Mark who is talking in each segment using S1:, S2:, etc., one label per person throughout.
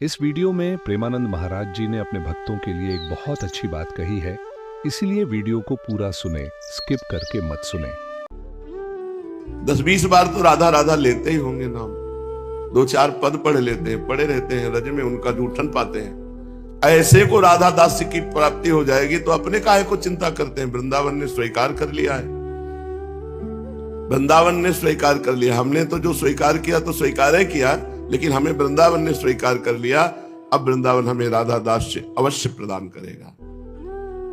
S1: इस वीडियो में प्रेमानंद महाराज जी ने अपने भक्तों के लिए एक बहुत अच्छी बात कही है, इसीलिए वीडियो को पूरा सुने, स्किप करके मत सुने।
S2: 10-20 बार तो राधा राधा लेते ही होंगे नाम, 2-4 पद पढ़ लेते हैं, पढ़े रहते हैं, रज में उनका जूठन पाते हैं। ऐसे को राधा दास की प्राप्ति हो जाएगी तो अपने काहे को चिंता करते हैं। वृंदावन ने स्वीकार कर लिया है, वृंदावन ने स्वीकार कर लिया। हमने तो जो स्वीकार किया तो स्वीकार ही किया, लेकिन हमें वृंदावन ने स्वीकार कर लिया। अब वृंदावन हमें राधा दास से अवश्य प्रदान करेगा।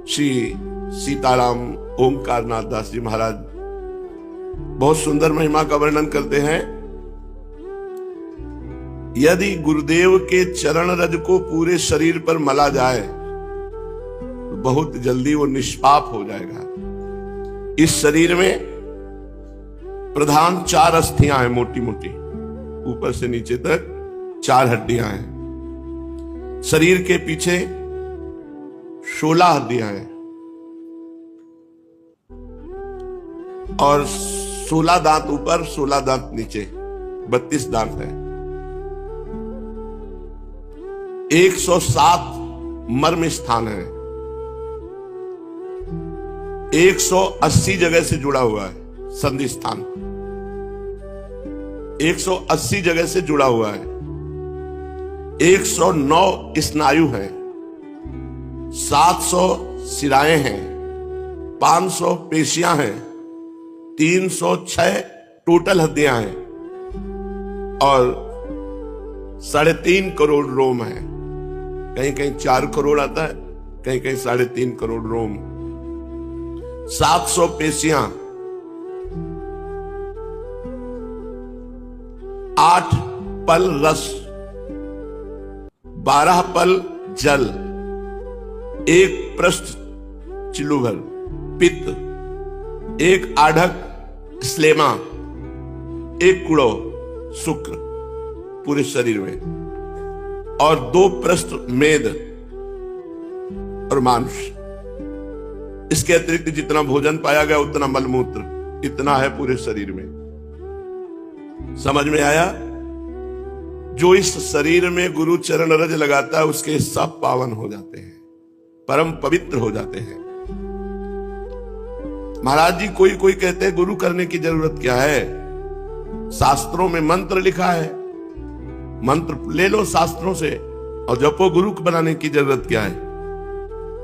S2: श्री सीताराम ओंकारनाथ दास जी महाराज बहुत सुंदर महिमा का वर्णन करते हैं। यदि गुरुदेव के चरण रज को पूरे शरीर पर मला जाए तो बहुत जल्दी वो निष्पाप हो जाएगा। इस शरीर में प्रधान 4 अस्थियां हैं, मोटी मोटी, ऊपर से नीचे तक 4 हड्डियां हैं। शरीर के पीछे 16 हड्डियां हैं और 16 दांत ऊपर, 16 दांत नीचे, 32 दांत है। 107 मर्म स्थान है, 180 जगह से जुड़ा हुआ है संधि स्थान, 180 जगह से जुड़ा हुआ है। 109 स्नायु है, 700 सिराएं हैं, 500 पेशियां हैं, 306 टोटल हड्डियां हैं और 3.5 करोड़ रोम है। कहीं कहीं 4 करोड़ आता है, कहीं कहीं 3.5 करोड़ रोम। 700 पेशियां, 8 पल रस, 12 पल जल, 1 पृष्ठ चिलुभर पित्त, 1 आढ़क श्लेमा, 1 कुड़ो शुक्र पूरे शरीर में और 2 पृष्ठ मेद और मांस। इसके अतिरिक्त जितना भोजन पाया गया उतना मलमूत्र, इतना है पूरे शरीर में। समझ में आया? जो इस शरीर में गुरु चरण रज लगाता है उसके सब पावन हो जाते हैं, परम पवित्र हो जाते हैं। महाराज जी कोई कोई कहते हैं गुरु करने की जरूरत क्या है, शास्त्रों में मंत्र लिखा है, मंत्र ले लो शास्त्रों से और जपो। गुरु बनाने की जरूरत क्या है?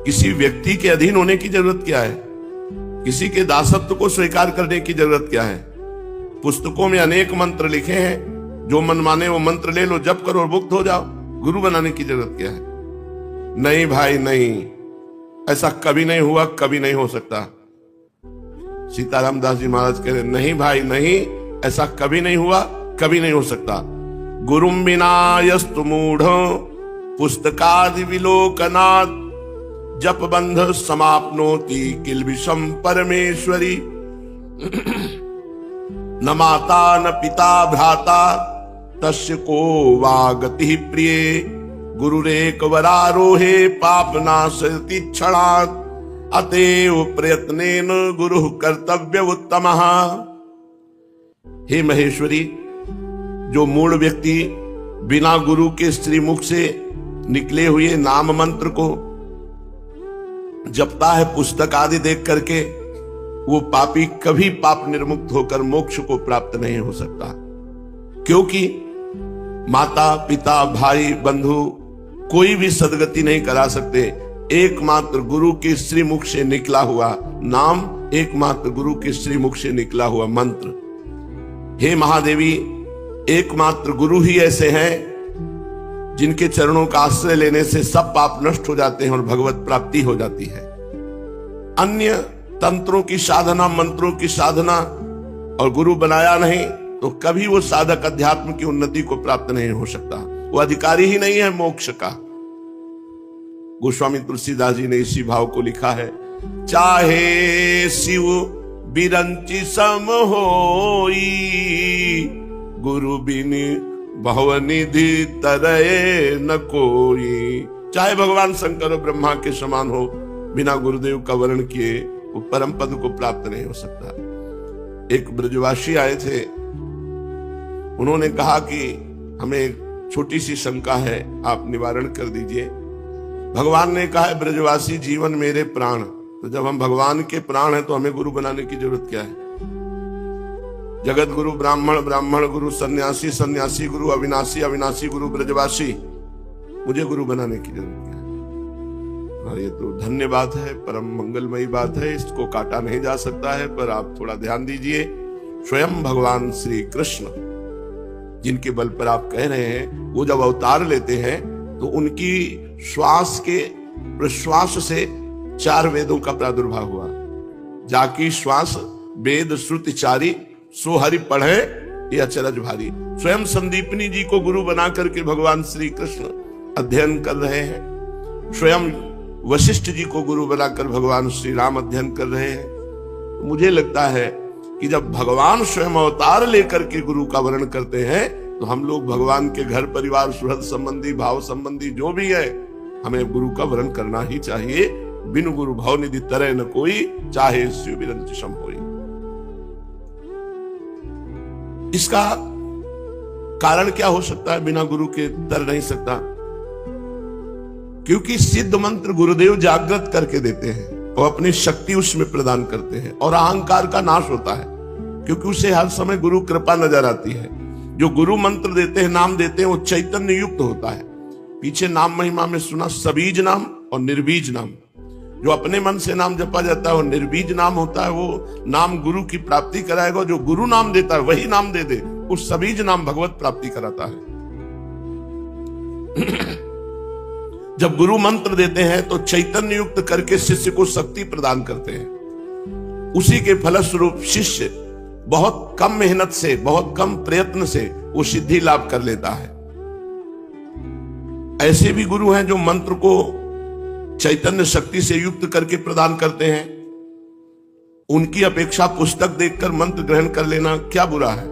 S2: किसी व्यक्ति के अधीन होने की जरूरत क्या है? किसी के दासत्व को स्वीकार करने की जरूरत क्या है? पुस्तकों में अनेक मंत्र लिखे हैं, जो मन माने वो मंत्र ले लो, जप करो और मुक्त हो जाओ। गुरु बनाने की जरूरत क्या है? नहीं भाई नहीं, ऐसा कभी नहीं हुआ, कभी नहीं हो सकता। सीताराम दास जी महाराज कह रहे नहीं भाई नहीं, ऐसा कभी नहीं हुआ, कभी नहीं हो सकता। गुरुम बिना यस्तु मूढ़ पुस्तकादि विलोकनात् जप बंध समाप्नोति किल्बिषम परमेश्वरी। न माता न पिता भ्राता तस्य को वा गति प्रिय गुरुरेक वरारोहे पाप नाशति क्षणात् अतएव प्रयत्नेन गुरु कर्तव्य उत्तमः। हे महेश्वरी, जो मूढ़ व्यक्ति बिना गुरु के श्रीमुख से निकले हुए नाम मंत्र को जपता है पुस्तक आदि देख करके, वो पापी कभी पाप निर्मुक्त होकर मोक्ष को प्राप्त नहीं हो सकता। क्योंकि माता पिता भाई बंधु कोई भी सदगति नहीं करा सकते। एकमात्र गुरु के श्रीमुख से निकला हुआ नाम, एकमात्र गुरु के श्रीमुख से निकला हुआ मंत्र। हे महादेवी, एकमात्र गुरु ही ऐसे हैं जिनके चरणों का आश्रय लेने से सब पाप नष्ट हो जाते हैं और भगवत प्राप्ति हो जाती है। अन्य तंत्रों की साधना, मंत्रों की साधना और गुरु बनाया नहीं तो कभी वो साधक अध्यात्म की उन्नति को प्राप्त नहीं हो सकता, वो अधिकारी ही नहीं है मोक्ष का। गोस्वामी तुलसीदास जी ने इसी भाव को लिखा है। चाहे शिव बिरंची सम होई गुरु बिन भवनिधि तरय न कोई। चाहे भगवान शंकर और ब्रह्मा के समान हो, बिना गुरुदेव का वर्ण किए वो परम पद को प्राप्त नहीं हो सकता। एक ब्रजवासी आए थे, उन्होंने कहा कि हमें छोटी सी शंका है, आप निवारण कर दीजिए। भगवान ने कहा है ब्रजवासी जीवन मेरे प्राण, तो जब हम भगवान के प्राण हैं तो हमें गुरु बनाने की जरूरत क्या है? जगत गुरु ब्राह्मण, ब्राह्मण गुरु सन्यासी, सन्यासी गुरु अविनाशी, अविनाशी गुरु ब्रजवासी, मुझे गुरु बनाने की जरूरत क्या है? और ये तो धन्य बात है, परम मंगलमयी बात है, इसको काटा नहीं जा सकता है। पर आप थोड़ा ध्यान दीजिए, स्वयं भगवान श्री कृष्ण जिनके बल पर आप कह रहे हैं, वो जब अवतार लेते हैं तो उनकी श्वास के प्रश्वास से 4 वेदों का प्रादुर्भाव हुआ। जाकी श्वास वेद श्रुति चारी, सो हरि पढ़े ये अचरज भारी। स्वयं संदीपनी जी को गुरु बना करके भगवान श्री कृष्ण अध्ययन कर रहे हैं। स्वयं वशिष्ठ जी को गुरु बनाकर भगवान श्री राम अध्ययन कर रहे हैं। मुझे लगता है कि जब भगवान स्वयं अवतार लेकर के गुरु का वर्ण करते हैं तो हम लोग भगवान के घर परिवार सुहृद संबंधी, भाव संबंधी जो भी है, हमें गुरु का वर्ण करना ही चाहिए। बिनु गुरु भाव निधि तरह न कोई, चाहे शिव बिरंत सम होई। इसका कारण क्या हो सकता है? बिना गुरु के तर नहीं सकता, क्योंकि सिद्ध मंत्र गुरुदेव जागृत करके देते हैं और अपनी शक्ति उसमें प्रदान करते हैं, और अहंकार का नाश होता है क्योंकि उसे हर समय गुरु कृपा नजर आती है। जो गुरु मंत्र देते हैं, नाम देते हैं, वो चैतन्य युक्त होता है। पीछे नाम महिमा में सुना सबीज नाम और निर्बीज नाम। जो अपने मन से नाम जपा जाता है वो निर्बीज नाम होता है, वो नाम गुरु की प्राप्ति कराएगा। जो गुरु नाम देता है वही नाम दे दे, उस सबीज नाम भगवत प्राप्ति कराता है। जब गुरु मंत्र देते हैं तो चैतन्य युक्त करके शिष्य को शक्ति प्रदान करते हैं। उसी के फलस्वरूप शिष्य बहुत कम मेहनत से, बहुत कम प्रयत्न से वो सिद्धि लाभ कर लेता है। ऐसे भी गुरु हैं जो मंत्र को चैतन्य शक्ति से युक्त करके प्रदान करते हैं। उनकी अपेक्षा पुस्तक देखकर मंत्र ग्रहण कर लेना क्या बुरा है?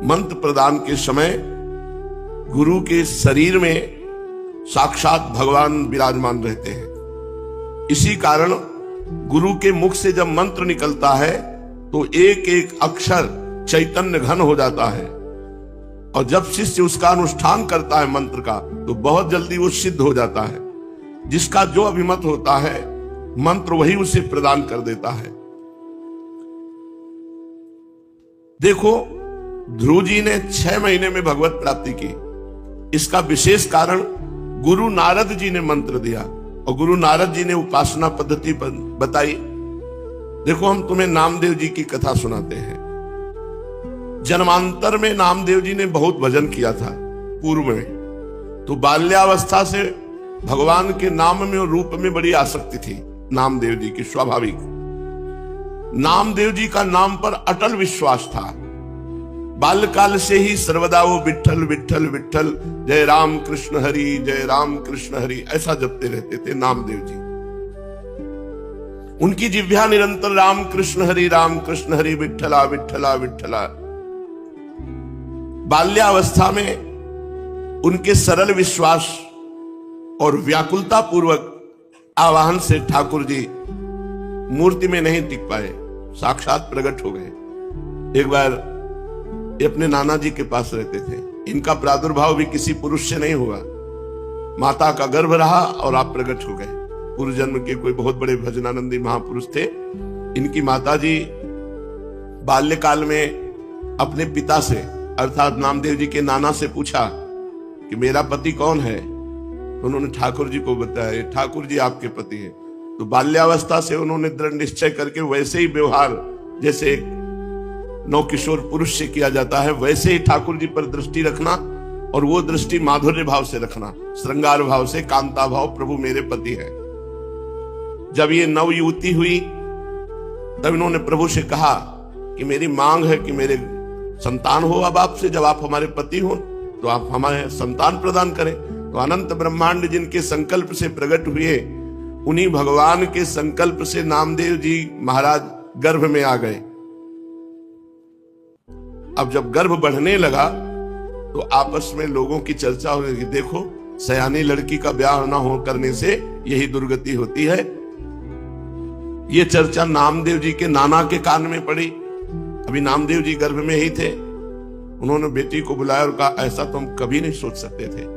S2: मंत्र प्रदान के समय गुरु के शरीर में साक्षात भगवान विराजमान रहते हैं। इसी कारण गुरु के मुख से जब मंत्र निकलता है तो एक एक अक्षर चैतन्य घन हो जाता है, और जब शिष्य उसका अनुष्ठान करता है मंत्र का, तो बहुत जल्दी वो सिद्ध हो जाता है। जिसका जो अभिमत होता है मंत्र वही उसे प्रदान कर देता है। देखो, ध्रुव जी ने 6 महीने में भगवत प्राप्ति की। इसका विशेष कारण गुरु नारद जी ने मंत्र दिया, और गुरु नारद जी ने उपासना पद्धति बताई। देखो, हम तुम्हें नामदेव जी की कथा सुनाते हैं। जन्मांतर में नामदेव जी ने बहुत भजन किया था पूर्व में, तो बाल्यावस्था से भगवान के नाम में और रूप में बड़ी आसक्ति थी नामदेव जी की, स्वाभाविक। नामदेव जी का नाम पर अटल विश्वास था। बाल्यकाल से ही सर्वदा वो विठ्ठल विठ्ठल विठ्ठल, जय राम कृष्ण हरि, जय राम कृष्ण हरि, ऐसा जपते रहते थे नामदेव जी। उनकी जिह्वा निरंतर राम कृष्ण हरि विठ्ठला विठ्ठला विठ्ठला। बाल्यावस्था में उनके सरल विश्वास और व्याकुलता पूर्वक आवाहन से ठाकुर जी मूर्ति में नहीं टिक पाए, साक्षात प्रकट हो गए। एक बार ये अपने नाना जी के पास रहते थे। इनका प्रादुर्भाव भी किसी पुरुष से नहीं हुआ, माता का गर्भ रहा और आप प्रकट हो गए। पूर्व जन्म के कोई बहुत बड़े भजनानंदी महापुरुष थे। इनकी माता जी बाल्यकाल में अपने पिता से, अर्थात नामदेव जी के नाना से पूछा कि मेरा पति कौन है? तो उन्होंने ठाकुर जी को बताया, ठाकुर जी आपके पति हैं। तो बाल्यावस्था से उन्होंने दृढ़ निश्चय करके वैसे ही व्यवहार जैसे एक नवकिशोर पुरुष से किया जाता है, वैसे ही ठाकुर जी पर दृष्टि रखना, और वो दृष्टि माधुर्य भाव से रखना, श्रृंगार भाव से, कांता भाव, प्रभु मेरे पति है। जब ये नव युवती हुई तब इन्होंने प्रभु से कहा कि मेरी मांग है कि मेरे संतान हो अब आपसे, जब आप हमारे पति हो तो आप हमारे संतान प्रदान करें। तो अनंत ब्रह्मांड जिनके संकल्प से प्रकट हुए, उन्हीं भगवान के संकल्प से नामदेव जी महाराज गर्भ में आ गए। अब जब गर्भ बढ़ने लगा तो आपस में लोगों की चर्चा हो रही, देखो सयानी लड़की का ब्याह ना हो करने से यही दुर्गति होती है। ये चर्चा नामदेव जी के नाना के कान में पड़ी। अभी नामदेव जी गर्भ में ही थे। उन्होंने बेटी को बुलाया और कहा, ऐसा तो हम कभी नहीं सोच सकते थे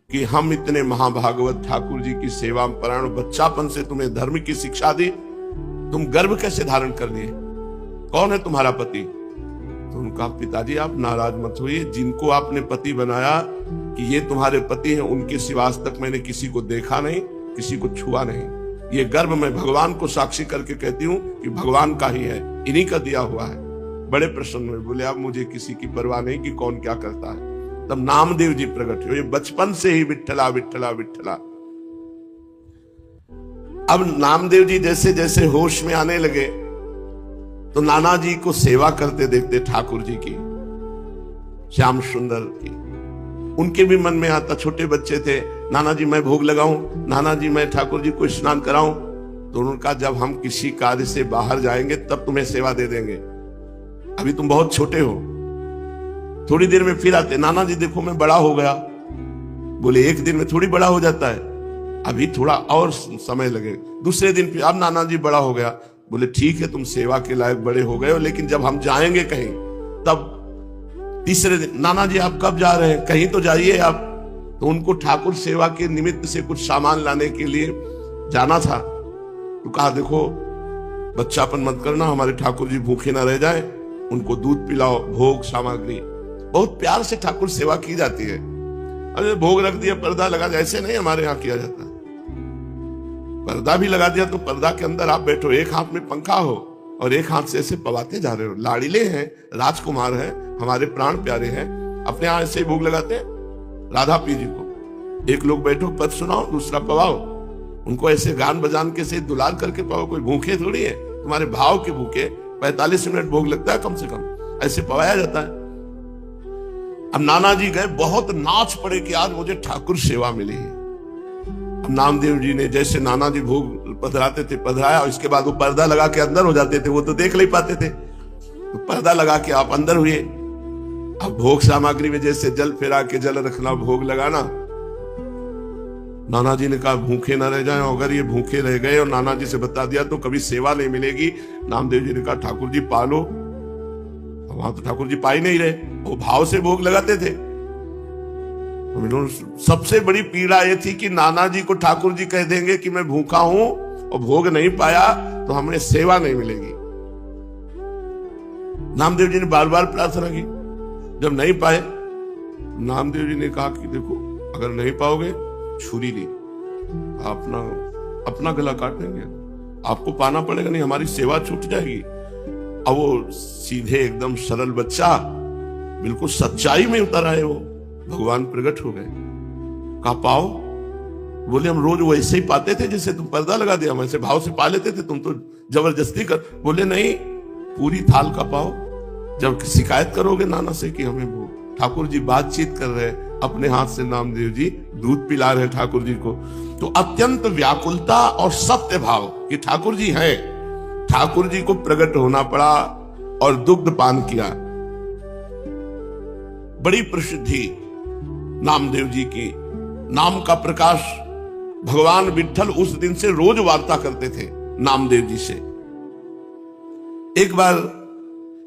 S2: कि हम इतने महाभागवत ठाकुर जी की सेवा में परायण, बच्चापन से तुम्हें धर्म की शिक्षा दी, तुम गर्भ कैसे धारण कर लिए? कौन है तुम्हारा पति? तो उनका, पिताजी आप नाराज मत होइए, जिनको आपने पति बनाया कि ये तुम्हारे पति हैं, उनके सिवा आज तक मैंने किसी को देखा नहीं, किसी को छुआ नहीं। ये गर्भ मैं भगवान को साक्षी करके कहती हूँ कि भगवान का ही है, इन्हीं का दिया हुआ है। बड़े प्रसन्न हुए, बोले अब मुझे किसी की परवाह नहीं कि कौन क्या करता है। तब नामदेव जी प्रकट हुए, बचपन से ही विठ्ठला विठ्ठला विठ्ठला। अब नामदेव जी जैसे जैसे होश में आने लगे तो नाना जी को सेवा करते देखते ठाकुर जी की, श्याम सुंदर की, उनके भी मन में आता, छोटे बच्चे थे, नाना जी मैं भोग लगाऊं, नाना जी मैं ठाकुर जी को स्नान कराऊं। तो उनका, जब हम किसी कार्य से बाहर जाएंगे तब तुम्हें सेवा दे देंगे, अभी तुम बहुत छोटे हो। थोड़ी देर में फिर आते, नाना जी देखो मैं बड़ा हो गया। बोले एक दिन में थोड़ी बड़ा हो जाता है, अभी थोड़ा और समय लगे। दूसरे दिन फिर, अब नाना जी बड़ा हो गया। बोले ठीक है, तुम सेवा के लायक बड़े हो गए हो, लेकिन जब हम जाएंगे कहीं तब। तीसरे दिन, नाना जी आप कब जा रहे हैं? कहीं तो जाइए आप। तो उनको ठाकुर सेवा के निमित्त से कुछ सामान लाने के लिए जाना था। तो कहा देखो बच्चापन मत करना, हमारे ठाकुर जी भूखे ना रह जाए, उनको दूध पिलाओ, भोग सामग्री। बहुत प्यार से ठाकुर सेवा की जाती है। अरे भोग रख दिया, पर्दा लगा दिया, ऐसे नहीं हमारे यहाँ किया जाता। पर्दा भी लगा दिया तो पर्दा के अंदर आप बैठो, एक हाथ में पंखा हो और एक हाथ से ऐसे पवाते जा रहे हो। लाड़िले हैं, राजकुमार हैं, हमारे प्राण प्यारे हैं, अपने यहाँ ऐसे ही भोग लगाते हैं राधा पी जी को। एक लोग बैठो पद सुनाओ, दूसरा पवाओ, उनको ऐसे गान बजान के से दुलार करके पाओ। कोई भूखे थोड़ी है, तुम्हारे भाव के भूखे। 45 मिनट भोग लगता है कम से कम, ऐसे पवाया जाता है। अब नाना जी गए, बहुत नाच पड़े कि आज मुझे ठाकुर सेवा मिली है। अब नामदेव जी ने जैसे नाना जी भोग पधराते थे पधराया, और इसके बाद वो पर्दा लगा के अंदर हो जाते थे, वो तो देख नहीं पाते थे। तो पर्दा लगा के आप अंदर हुए। अब भोग सामग्री में जैसे जल फेरा के जल रखना, भोग लगाना। नाना जी ने कहा भूखे ना रह जाएं, अगर ये भूखे रह गए और नाना जी से बता दिया तो कभी सेवा नहीं मिलेगी। नामदेव जी ने कहा ठाकुर जी पालो। वहां तो ठाकुर जी पा ही नहीं रहे, वो भाव से भोग लगाते थे। सबसे बड़ी पीड़ा ये थी कि नाना जी को ठाकुर जी कह देंगे कि मैं भूखा हूं और भोग नहीं पाया तो हमें सेवा नहीं मिलेगी। नामदेव जी ने बार बार प्रार्थना की, जब नहीं पाए नामदेव जी ने कहा कि देखो अगर नहीं पाओगे छुरी ली, अपना गला काट देंगे, आपको पाना पड़ेगा, नहीं हमारी सेवा छूट जाएगी। अब वो सीधे एकदम सरल बच्चा बिल्कुल सच्चाई में उतर आए, वो भगवान प्रकट हो गए। कहा पाओ? बोले हम रोज वैसे ही पाते थे जैसे तुम पर्दा लगा दिया, हम ऐसे भाव से पा लेते थे, तुम तो जबरदस्ती कर। बोले नहीं, पूरी थाल का पाओ। जब शिकायत करोगे नाना से कि हमें वो ठाकुर जी बातचीत कर रहे, अपने हाथ से नामदेव जी दूध पिला रहे ठाकुर जी को। तो अत्यंत व्याकुलता और सत्य भाव कि ठाकुर जी हैं, ठाकुर जी को प्रकट होना पड़ा और दुग्ध पान किया। बड़ी प्रसिद्धि नामदेव जी की, नाम का प्रकाश। भगवान विठ्ठल उस दिन से रोज वार्ता करते थे नामदेव जी से। एक बार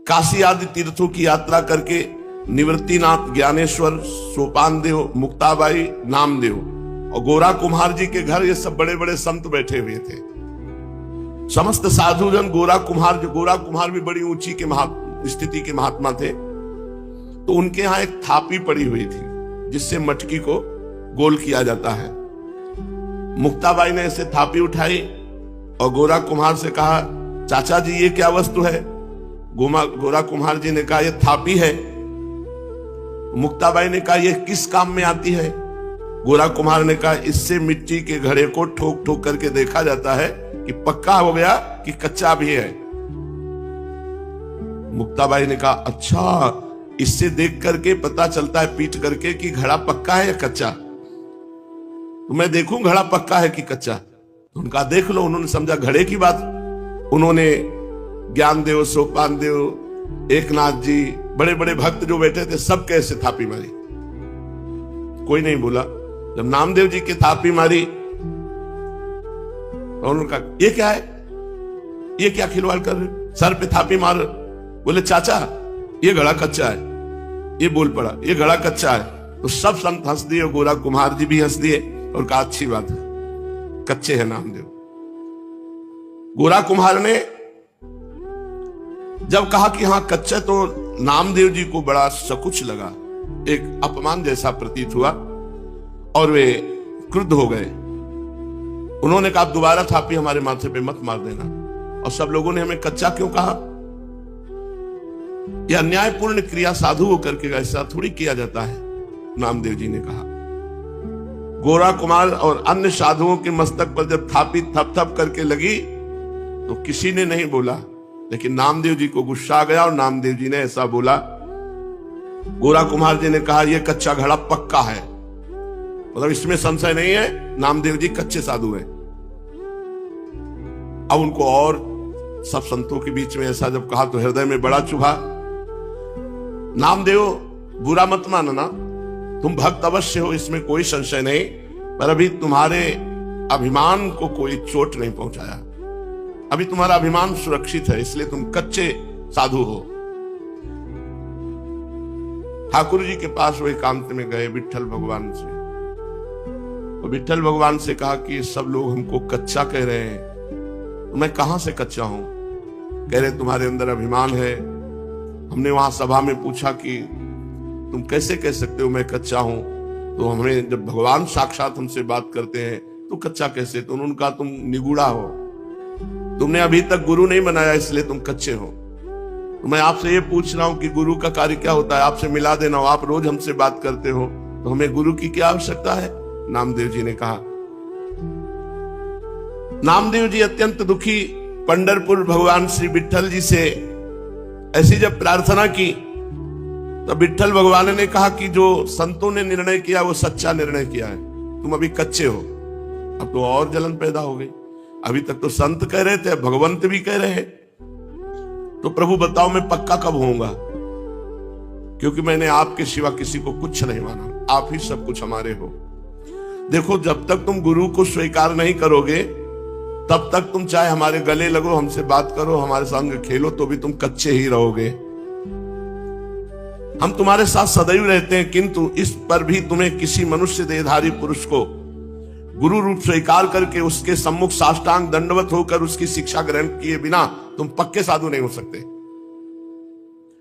S2: काशी आदि तीर्थों की यात्रा करके निवृत्तिनाथ, ज्ञानेश्वर, सोपानदेव, मुक्ताबाई, नामदेव और गोरा कुम्हार जी के घर ये सब बड़े बड़े संत बैठे हुए थे। समस्त साधुजन गोरा कुम्हार भी बड़ी ऊंची के स्थिति के महात्मा थे। तो उनके यहां एक थापी पड़ी हुई थी जिससे मटकी को गोल किया जाता है। मुक्ताबाई ने ऐसे थापी उठाई और गोरा कुम्हार से कहा चाचा जी ये क्या वस्तु है? गोरा कुम्हार जी ने कहा ये थापी है। मुक्ताबाई ने कहा ये किस काम में आती है? गोरा कुम्हार ने कहा इससे मिट्टी के घड़े को ठोक ठोक करके देखा जाता है कि पक्का हो गया कि कच्चा भी है। मुक्ताबाई ने कहा अच्छा, इससे देख करके पता चलता है पीट करके कि घड़ा पक्का है या कच्चा? तो मैं देखूं घड़ा पक्का है कि कच्चा? तो उनका देख लो। उन्होंने समझा घड़े की बात। उन्होंने ज्ञानदेव, सोपानदेव, एकनाथ जी, बड़े बड़े भक्त जो बैठे थे सब कैसे थापी मारी, कोई नहीं बोला। जब नामदेव जी की थापी मारी तो उन्होंने कहा ये क्या है, ये क्या खिलवाड़ कर रहे, सर पे थापी मार। बोले चाचा ये घड़ा कच्चा है। ये बोल पड़ा ये घड़ा कच्चा है। तो सब संत हंस दिए, गोरा कुम्हार जी भी हंस दिए और कहा अच्छी बात है, कच्चे है नामदेव। गोरा कुम्हार ने जब कहा कि हाँ कच्चा, तो नामदेव जी को बड़ा सकुच लगा, एक अपमान जैसा प्रतीत हुआ और वे क्रुद्ध हो गए। उन्होंने कहा दोबारा थापी हमारे माथे पे मत मार देना। और सब लोगों ने हमें कच्चा क्यों कहा? यह अन्यायपूर्ण क्रिया साधु होकर के ऐसा थोड़ी किया जाता है, नामदेव जी ने कहा। गोरा कुमार और अन्य साधुओं के मस्तक पर जब थापी थप थप करके लगी तो किसी ने नहीं बोला, लेकिन नामदेव जी को गुस्सा आ गया और नामदेव जी ने ऐसा बोला। गोरा कुमार जी ने कहा यह कच्चा घड़ा पक्का है, मतलब इसमें संशय नहीं है, नामदेव जी कच्चे साधु हैं। अब उनको और सब संतों के बीच में ऐसा जब कहा तो हृदय में बड़ा चुभा। नामदेव बुरा मत मानना, तुम भक्त अवश्य हो, इसमें कोई संशय नहीं, पर अभी तुम्हारे अभिमान को कोई चोट नहीं पहुंचाया, अभी तुम्हारा अभिमान सुरक्षित है, इसलिए तुम कच्चे साधु हो। ठाकुर जी के पास वो एकांत में गए विट्ठल भगवान से, तो विट्ठल भगवान से कहा कि सब लोग हमको कच्चा कह रहे हैं, तो मैं कहां से कच्चा हूं? कह रहे तुम्हारे अंदर अभिमान है। हमने वहां सभा में पूछा कि तुम कैसे कह सकते हो मैं कच्चा हूं? तो हमें जब भगवान साक्षात हमसे बात करते हैं तो कच्चा कैसे? तो उन्होंने कहा तुम निगूढ़ा हो, तुमने अभी तक गुरु नहीं बनाया, इसलिए तुम कच्चे हो। तो मैं आपसे ये पूछ रहा हूं कि गुरु का कार्य क्या होता है? आपसे मिला देना हो, आप रोज हमसे बात करते हो, तो हमें गुरु की क्या आवश्यकता है? नामदेव जी ने कहा। नामदेव जी अत्यंत दुखी पंढरपुर भगवान श्री विट्ठल जी से ऐसी जब प्रार्थना की तो विट्ठल भगवान ने कहा कि जो संतों ने निर्णय किया वो सच्चा निर्णय किया है, तुम अभी कच्चे हो। अब तो और जलन पैदा हो गई, अभी तक तो संत कह रहे थे, भगवंत भी कह रहे हैं, तो प्रभु बताओ मैं पक्का कब होऊंगा? क्योंकि मैंने आपके सिवा किसी को कुछ नहीं माना, आप ही सब कुछ हमारे हो। देखो जब तक तुम गुरु को स्वीकार नहीं करोगे तब तक तुम चाहे हमारे गले लगो, हमसे बात करो, हमारे संग खेलो, तो भी तुम कच्चे ही रहोगे। हम तुम्हारे साथ सदैव रहते हैं, किंतु इस पर भी तुम्हें किसी मनुष्य देहधारी पुरुष को गुरु रूप स्वीकार करके उसके सम्मुख साष्टांग दंडवत होकर उसकी शिक्षा ग्रहण किए बिना तुम पक्के साधु नहीं हो सकते।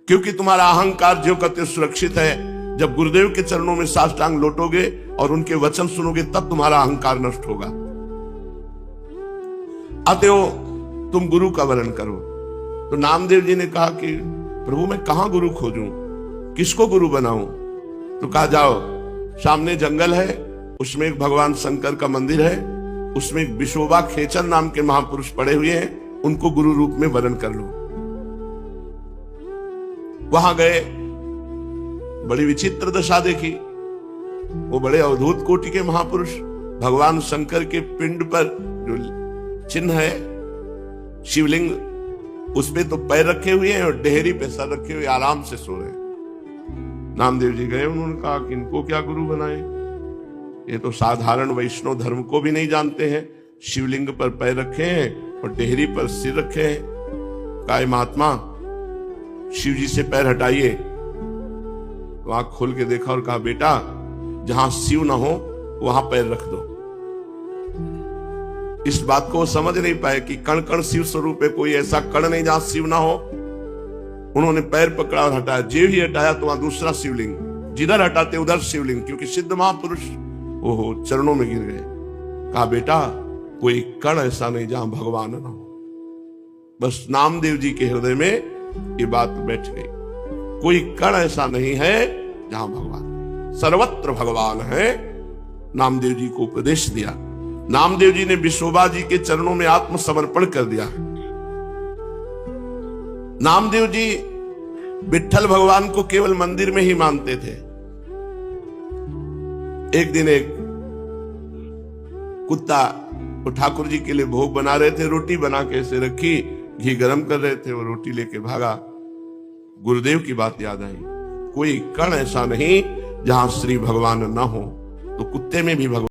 S2: क्योंकि तुम्हारा अहंकार ज्यों कत्य सुरक्षित है, जब गुरुदेव के चरणों में साष्टांग लौटोगे और उनके वचन सुनोगे तब तुम्हारा अहंकार नष्ट होगा। अतएव तुम गुरु का वर्ण करो। तो नामदेव जी ने कहा कि प्रभु मैं कहां गुरु खोजूं, किसको गुरु बनाऊं? तो कहा जाओ, सामने जंगल है, उसमें एक भगवान शंकर का मंदिर है, उसमें एक विशोबा खेचर नाम के महापुरुष पड़े हुए हैं, उनको गुरु रूप में वर्ण कर लो। वहां गए, बड़ी विचित्र दशा देखी। वो बड़े अवधूत कोटि के महापुरुष, भगवान शंकर के पिंड पर जो चिन्ह है शिवलिंग, उसपे तो पैर रखे हुए हैं और डेहरी पे सर रखे हुए आराम से सो रहे हैं। नामदेव जी गए, उन्होंने कहा कि इनको क्या गुरु बनाए, ये तो साधारण वैष्णव धर्म को भी नहीं जानते हैं, शिवलिंग पर पैर रखे हैं और डेहरी पर सिर रखे हैं। कहा महात्मा शिव जी से पैर हटाइए। तो आंख खोल के देखा और कहा बेटा जहां शिव ना हो वहां पैर रख दो। इस बात को समझ नहीं पाए कि कण कण शिव स्वरूप है, कोई ऐसा कण नहीं जहां शिव ना हो। उन्होंने पैर पकड़ा और हटाया, जे ही हटाया तो वहां दूसरा शिवलिंग, जिधर हटाते उधर शिवलिंग, क्योंकि सिद्ध महापुरुष ओहो चरणों में गिर गए। कहा बेटा कोई कण ऐसा नहीं जहां भगवान ना हो। बस नामदेव जी के हृदय में ये बात बैठ गई, कोई कण ऐसा नहीं है जहां भगवान, सर्वत्र भगवान है। नामदेव जी को उपदेश दिया। नामदेव जी ने विशोबा जी के चरणों में आत्मसमर्पण कर दिया। नामदेव जी विट्ठल भगवान को केवल मंदिर में ही मानते थे। एक दिन एक कुत्ता वो ठाकुर जी के लिए भोग बना रहे थे, रोटी बना के ऐसे रखी, घी गरम कर रहे थे, वो रोटी लेके भागा। गुरुदेव की बात याद आई, कोई कण ऐसा नहीं जहां श्री भगवान न हो। तो कुत्ते में भी भगवान